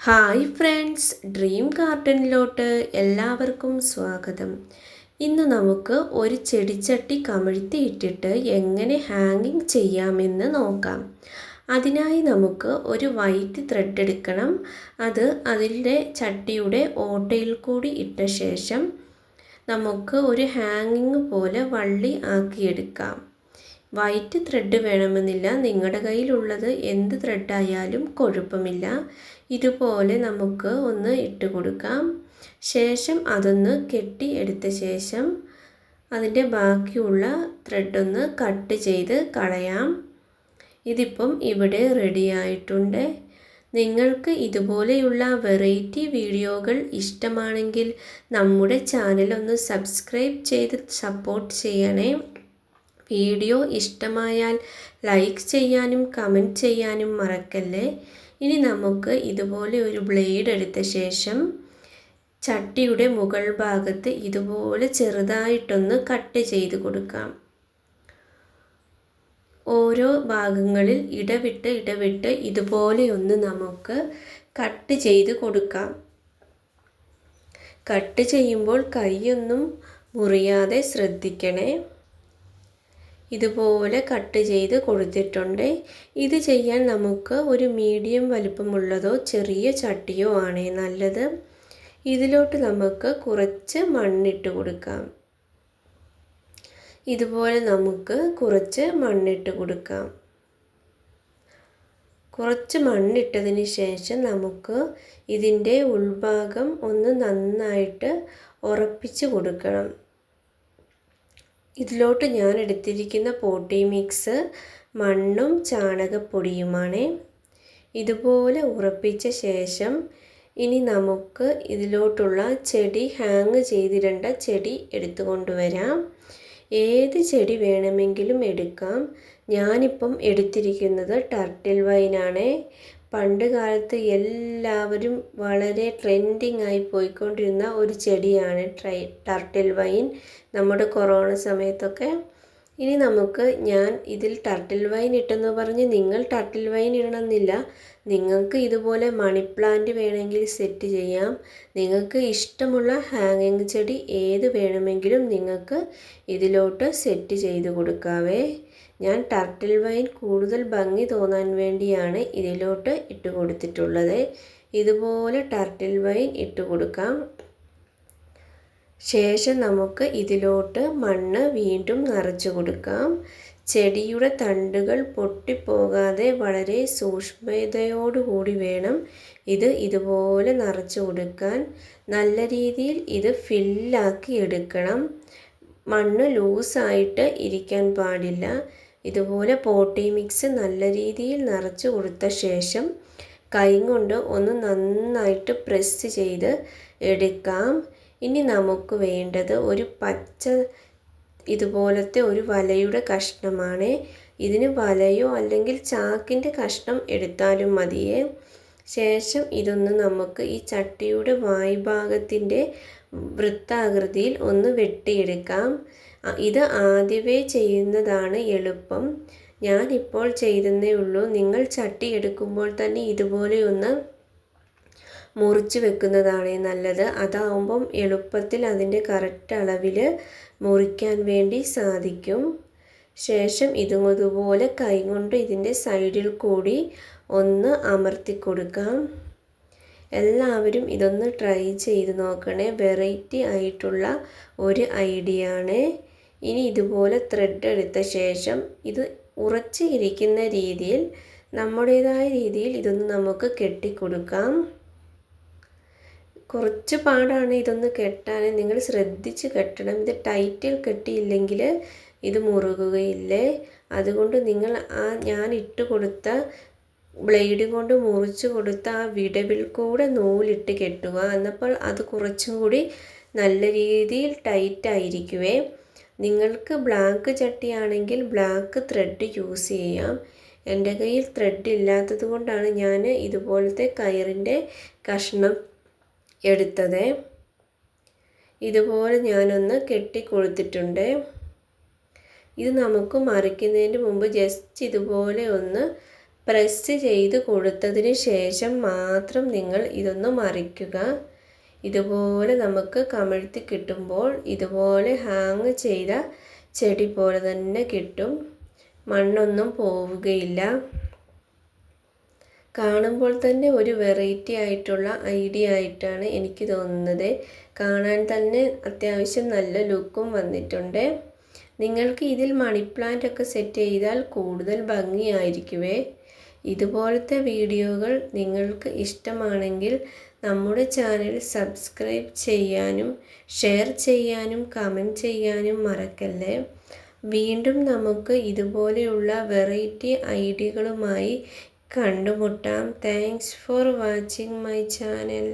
Hi friends, dream ഗാർഡനിലോട്ട് എല്ലാവർക്കും സ്വാഗതം. ഇന്ന് നമുക്ക് ഒരു ചെടിച്ചട്ടി കമിഴ്ത്തി ഇട്ടിട്ട് എങ്ങനെ ഹാങ്ങിങ് ചെയ്യാമെന്ന് നോക്കാം. അതിനായി നമുക്ക് ഒരു വൈറ്റ് ത്രെഡ് എടുക്കണം. അത് അതിൻ്റെ ചട്ടിയുടെ ഓട്ടയിൽ കൂടി ഇട്ട ശേഷം നമുക്ക് ഒരു ഹാങ്ങിങ് പോലെ വള്ളി ആക്കിയെടുക്കാം. വൈറ്റ് ത്രെഡ് വേണമെന്നില്ല, നിങ്ങളുടെ കയ്യിലുള്ളത് എന്ത് ത്രെഡായാലും കുഴപ്പമില്ല. ഇതുപോലെ നമുക്ക് ഒന്ന് ഇട്ട് കൊടുക്കാം. ശേഷം അതൊന്ന് കെട്ടി എടുത്ത ശേഷം അതിൻ്റെ ബാക്കിയുള്ള ത്രെഡൊന്ന് കട്ട് ചെയ്ത് കളയാം. ഇതിപ്പം ഇവിടെ റെഡി ആയിട്ടുണ്ട്. നിങ്ങൾക്ക് ഇതുപോലെയുള്ള വെറൈറ്റി വീഡിയോകൾ ഇഷ്ടമാണെങ്കിൽ നമ്മുടെ ചാനൽ ഒന്ന് സബ്സ്ക്രൈബ് ചെയ്ത് സപ്പോർട്ട് ചെയ്യണേ. വീഡിയോ ഇഷ്ടമായാൽ ലൈക്ക് ചെയ്യാനും കമൻറ്റ് ചെയ്യാനും മറക്കല്ലേ. ഇനി നമുക്ക് ഇതുപോലെ ഒരു ബ്ലേഡ് എടുത്ത ശേഷം ചട്ടിയുടെ മുകൾ ഭാഗത്ത് ഇതുപോലെ ചെറുതായിട്ടൊന്ന് കട്ട് ചെയ്ത് കൊടുക്കാം. ഓരോ ഭാഗങ്ങളിൽ ഇടവിട്ട് ഇതുപോലെ ഒന്ന് നമുക്ക് കട്ട് ചെയ്ത് കൊടുക്കാം. കട്ട് ചെയ്യുമ്പോൾ കൈയൊന്നും മുറിയാതെ ശ്രദ്ധിക്കണേ. ഇതുപോലെ കട്ട് ചെയ്ത് കൊടുത്തിട്ടുണ്ട്. ഇത് ചെയ്യാൻ നമുക്ക് ഒരു മീഡിയം വലിപ്പമുള്ളതോ ചെറിയ ചട്ടിയോ ആണ് നല്ലത്. ഇതിലോട്ട് നമുക്ക് കുറച്ച് മണ്ണിട്ട് കൊടുക്കാം. ഇതുപോലെ നമുക്ക് കുറച്ച് മണ്ണിട്ട് കൊടുക്കാം. കുറച്ച് മണ്ണിട്ടതിന് ശേഷം നമുക്ക് ഇതിൻ്റെ ഉൾഭാഗം ഒന്ന് നന്നായിട്ട് ഉറപ്പിച്ച് കൊടുക്കണം. ഇതിലോട്ട് ഞാൻ എടുത്തിരിക്കുന്ന പോട്ടി മിക്സ് മണ്ണും ചാണകപ്പൊടിയുമാണ്. ഇതുപോലെ ഉറപ്പിച്ച ശേഷം ഇനി നമുക്ക് ഇതിലോട്ടുള്ള ചെടി ഹാങ് ചെയ്തിടേണ്ട ചെടി എടുത്തു കൊണ്ടുവരാം. ഏത് ചെടി വേണമെങ്കിലും എടുക്കാം. ഞാനിപ്പം എടുത്തിരിക്കുന്നത് ടർട്ടിൽ വൈനാണ്. പണ്ട് കാലത്ത് എല്ലാവരും വളരെ ട്രെൻഡിങ് ആയി പോയിക്കൊണ്ടിരുന്ന ഒരു ചെടിയാണ് ടർട്ടിൽ വൈൻ, നമ്മുടെ കൊറോണ സമയത്തൊക്കെ. ഇനി നമുക്ക് ഞാൻ ഇതിൽ ടർട്ടിൽ വൈൻ ഇട്ടെന്ന് പറഞ്ഞ് നിങ്ങൾ ടർട്ടിൽ വൈൻ ഇടണമെന്നില്ല. നിങ്ങൾക്ക് ഇതുപോലെ മണി പ്ലാന്റ് വേണമെങ്കിൽ സെറ്റ് ചെയ്യാം. നിങ്ങൾക്ക് ഇഷ്ടമുള്ള ഹാങ്ങിങ് ചെടി ഏത് വേണമെങ്കിലും നിങ്ങൾക്ക് ഇതിലോട്ട് സെറ്റ് ചെയ്ത് കൊടുക്കാവേ. ഞാൻ ടർട്ടിൽ വൈൻ കൂടുതൽ ഭംഗി തോന്നാൻ വേണ്ടിയാണ് ഇതിലോട്ട് ഇട്ട് കൊടുത്തിട്ടുള്ളത്. ഇതുപോലെ ടർട്ടിൽ വൈൻ ഇട്ട് കൊടുക്കാം. ശേഷം നമുക്ക് ഇതിലോട്ട് മണ്ണ് വീണ്ടും നിറച്ചു കൊടുക്കാം. ചെടിയുടെ തണ്ടുകൾ പൊട്ടിപ്പോകാതെ വളരെ സൂക്ഷ്മതയോടുകൂടി വേണം ഇത് ഇതുപോലെ നിറച്ചു കൊടുക്കാൻ. നല്ല രീതിയിൽ ഇത് ഫില്ലാക്കി എടുക്കണം. മണ്ണ് ലൂസായിട്ട് ഇരിക്കാൻ പാടില്ല. ഇതുപോലെ പോട്ടി മിക്സ് നല്ല രീതിയിൽ നിറച്ചു കൊടുത്ത ശേഷം കൈ കൊണ്ട് ഒന്ന് നന്നായിട്ട് പ്രസ് ചെയ്ത് എടുക്കാം. ഇനി നമുക്ക് വേണ്ടത് ഒരു പച്ച ഇതുപോലത്തെ ഒരു വലയുടെ കഷ്ണമാണ്. ഇതിന് വലയോ അല്ലെങ്കിൽ ചാക്കിൻ്റെ കഷ്ണം എടുത്താലും മതിയേ. ശേഷം ഇതൊന്ന് നമുക്ക് ഈ ചട്ടിയുടെ വായ്ഭാഗത്തിൻ്റെ വൃത്താകൃതിയിൽ ഒന്ന് വെട്ടിയെടുക്കാം. ഇത് ആദ്യമേ ചെയ്യുന്നതാണ് എളുപ്പം. ഞാനിപ്പോൾ ചെയ്തതേ ഉള്ളൂ. നിങ്ങൾ ചട്ടി എടുക്കുമ്പോൾ തന്നെ ഇതുപോലെ ഒന്ന് മുറിച്ച് വെക്കുന്നതാണ് നല്ലത്. അതാവുമ്പം എളുപ്പത്തിൽ അതിൻ്റെ കറക്റ്റ് അളവിൽ മുറിക്കാൻ വേണ്ടി സാധിക്കും. ശേഷം ഇതുപോലെ കൈകൊണ്ട് ഇതിൻ്റെ സൈഡിൽ കൂടി ഒന്ന് അമർത്തി കൊടുക്കാം. എല്ലാവരും ഇതൊന്ന് ട്രൈ ചെയ്ത് നോക്കണേ. വെറൈറ്റി ആയിട്ടുള്ള ഒരു ഐഡിയ ആണ്. ഇനി ഇതുപോലെ ത്രെഡ് എടുത്ത ശേഷം ഇത് ഉറച്ച് ഇരിക്കുന്ന രീതിയിൽ നമ്മുടേതായ രീതിയിൽ ഇതൊന്ന് നമുക്ക് കെട്ടിക്കൊടുക്കാം. കുറച്ച് പാടാണ് ഇതൊന്ന് കെട്ടാൻ. നിങ്ങൾ ശ്രദ്ധിച്ച് കെട്ടണം. ഇത് ടൈറ്റിൽ കെട്ടിയില്ലെങ്കിൽ ഇത് മുറുകുകയില്ലേ. അതുകൊണ്ട് നിങ്ങൾ ഞാൻ ഇട്ട് കൊടുത്ത ബ്ലേഡ് കൊണ്ട് മുറിച്ച് കൊടുത്ത ആ വിടവിൽ കൂടെ നൂലിട്ട് കെട്ടുക. എന്നപ്പോൾ അത് കുറച്ചും കൂടി നല്ല രീതിയിൽ ടൈറ്റ് ആയിരിക്കുവേ. നിങ്ങൾക്ക് ബ്ലാക്ക് ചട്ടിയാണെങ്കിൽ ബ്ലാക്ക് ത്രെഡ് യൂസ് ചെയ്യാം. എൻ്റെ കയ്യിൽ ത്രെഡ് ഇല്ലാത്തത് കൊണ്ടാണ് ഞാൻ ഇതുപോലത്തെ കയറിൻ്റെ കഷ്ണം എടുത്തത്. ഇതുപോലെ ഞാനൊന്ന് കെട്ടി കൊടുത്തിട്ടുണ്ട്. ഇത് നമുക്ക് മറിക്കുന്നതിന് മുമ്പ് ജസ്റ്റ് ഇതുപോലെ ഒന്ന് പ്രസ് ചെയ്ത് കൊടുത്തതിന് ശേഷം മാത്രം നിങ്ങൾ ഇതൊന്ന് മറിക്കുക. ഇതുപോലെ നമുക്ക് കമിഴ്ത്തി കിട്ടുമ്പോൾ ഇതുപോലെ ഹാങ് ചെയ്ത ചെടി പോലെ തന്നെ കിട്ടും. മണ്ണൊന്നും പോവുകയില്ല. കാണുമ്പോൾ തന്നെ ഒരു വെറൈറ്റി ആയിട്ടുള്ള ഐഡിയ ആയിട്ടാണ് എനിക്ക് തോന്നുന്നത്. കാണാൻ തന്നെ അത്യാവശ്യം നല്ല ലുക്കും വന്നിട്ടുണ്ട്. നിങ്ങൾക്ക് ഇതിൽ മണി പ്ലാന്റ് ഒക്കെ സെറ്റ് ചെയ്താൽ കൂടുതൽ ഭംഗിയായിരിക്കുമേ. ഇതുപോലത്തെ വീഡിയോകൾ നിങ്ങൾക്ക് ഇഷ്ടമാണെങ്കിൽ നമ്മുടെ ചാനൽ സബ്സ്ക്രൈബ് ചെയ്യാനും ഷെയർ ചെയ്യാനും കമൻറ്റ് ചെയ്യാനും മറക്കല്ലേ. വീണ്ടും നമുക്ക് ഇതുപോലെയുള്ള വെറൈറ്റി ഐഡിയകളുമായി കണ്ടുമുട്ടാം. Thanks for watching my channel.